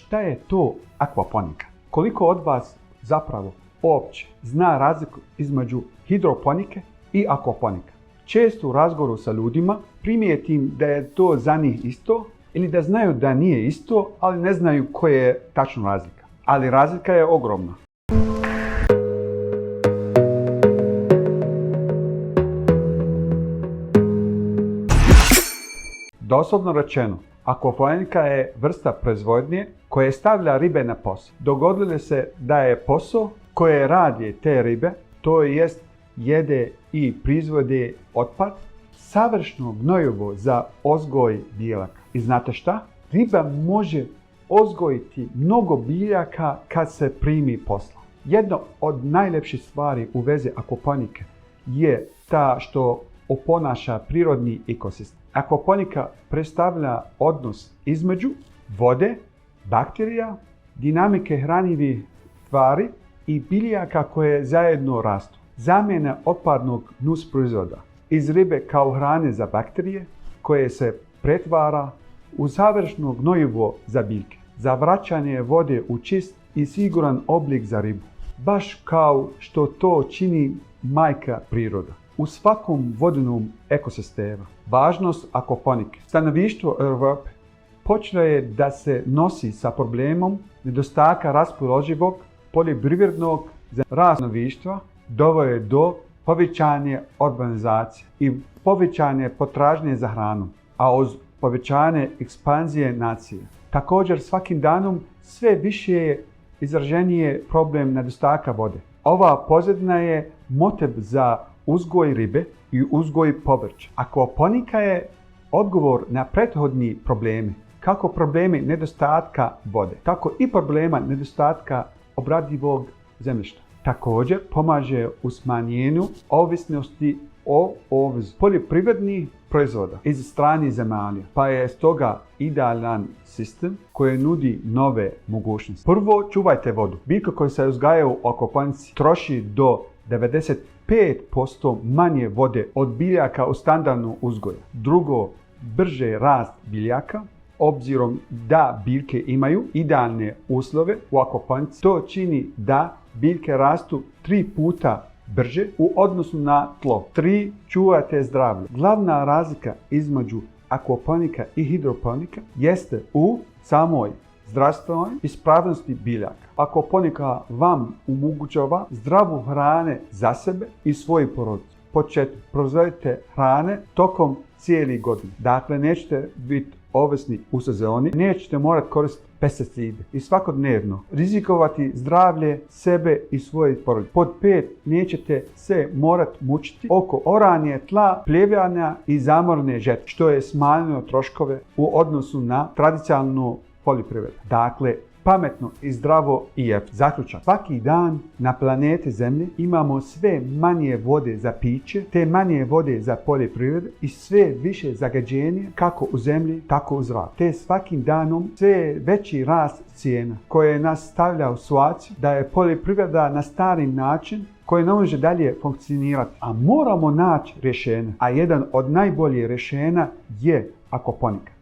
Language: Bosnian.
šta je to akvaponika? Koliko od vas zapravo uopće zna razliku između hidroponike i akvaponika? Često u razgovoru sa ljudima primijetim da je to za njih isto ili da znaju da nije isto, ali ne znaju koja je tačna razlika. Ali razlika je ogromna. Doslovno rečeno, akvaponika je vrsta proizvodnje koja stavlja ribe na posao. Dogodilo se da je posao koje radi te ribe, to jest jede i proizvode otpad, savršeno gnojivo za uzgoj biljaka. I znate šta? Riba može uzgojiti mnogo biljaka kad se primi posla. Jedna od najljepših stvari u vezi akvaponike je ta što oponaša prirodni ekosistem. Akvaponika predstavlja odnos između vode, bakterija, dinamike hranjivih tvari i biljaka koje zajedno rastu. Zamjena otpadnog nusproizvoda iz ribe kao hrane za bakterije koje se pretvara u savršeno gnojivo za biljke. Za vraćanje vode u čist i siguran oblik za ribu. Baš kao što to čini majka priroda. U svakom vodenom ekosistemu važnost akvaponike. Stanovništvo Europe počelo je da se nosi sa problemom nedostatka raspoloživog poljoprivrednog stanovništva, doveo je do povećanja urbanizacije i povećanje potražnje za hranom, a uz povećanje ekspanzije nacije. Također svakim danom sve više je izraženije problem nedostatka vode. Ova pozadina je motiv za uzgoj ribe i uzgoj povrća. Akvaponika je odgovor na prethodni problemi, kako problemi nedostatka vode, tako i problema nedostatka obradivog zemljišta. Također pomaže u smanjenju ovisnosti o uvozu poljoprivrednih proizvoda iz stranih zemalja, pa je stoga idealan sistem koji nudi nove mogućnosti. Prvo, čuvajte vodu. Biljke koje se uzgajaju u akvaponici troši do 95% manje vode od biljaka u standardnom uzgoju. Drugo, brže rast biljaka. Obzirom da biljke imaju idealne uslove u akvaponici, to čini da biljke rastu 3 puta brže u odnosu na tlo. 3. Čuvate zdravlje. Glavna razlika između akvaponika i hidroponika jeste u samoj zdravstvenoj ispravnosti biljaka. Akvaponika vam omogućava zdravu hrane za sebe i svoju porodicu. Početku, proizvodite hrane tokom cijeli godine. Dakle, nećete biti ovisni u sezoni, nećete morati koristiti pesticide i svakodnevno rizikovati zdravlje sebe i svoje porodice. Pod 5. Nećete se morati mučiti oko oranje tla, pljevanja i zamorne žetve, što je smanjilo troškove u odnosu na tradicionalnu poljoprivredu. Dakle, pametno i zdravo i jeftino. Zaključak. Svaki dan na planeti Zemlji imamo sve manje vode za piće, te manje vode za poljoprivredu i sve više zagađenja kako u zemlji, tako u zraku. Te svakim danom sve veći rast cijena koje nas stavlja u situaciju da je poljoprivreda na stari način koji ne može dalje funkcionirati. A moramo naći rješenje. A jedan od najboljih rješenja je akvaponika.